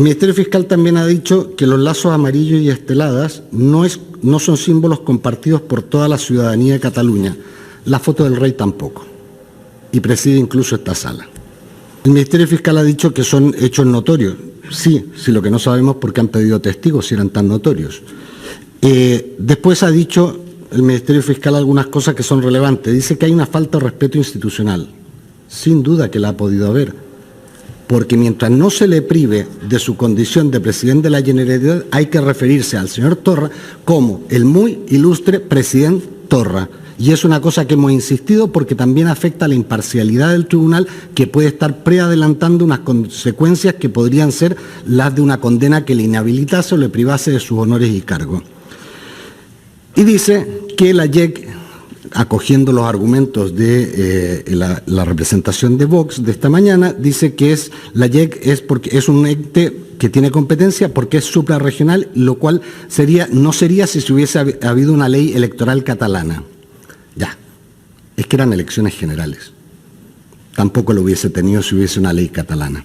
El Ministerio Fiscal también ha dicho que los lazos amarillos y esteladas no son símbolos compartidos por toda la ciudadanía de Cataluña. La foto del rey tampoco. Y preside incluso esta sala. El Ministerio Fiscal ha dicho que son hechos notorios. Sí, lo que no sabemos por qué han pedido testigos si eran tan notorios. Después ha dicho el Ministerio Fiscal algunas cosas que son relevantes. Dice que hay una falta de respeto institucional. Sin duda que la ha podido haber. Porque mientras no se le prive de su condición de presidente de la Generalitat, hay que referirse al señor Torra como el muy ilustre presidente Torra. Y es una cosa que hemos insistido porque también afecta a la imparcialidad del tribunal, que puede estar preadelantando unas consecuencias que podrían ser las de una condena que le inhabilitase o le privase de sus honores y cargos. Y dice que la JEC, acogiendo los argumentos de la representación de Vox de esta mañana, dice que la JEC es un ente que tiene competencia porque es suprarregional, lo cual no sería si se hubiese habido una ley electoral catalana. Ya, es que eran elecciones generales. Tampoco lo hubiese tenido si hubiese una ley catalana.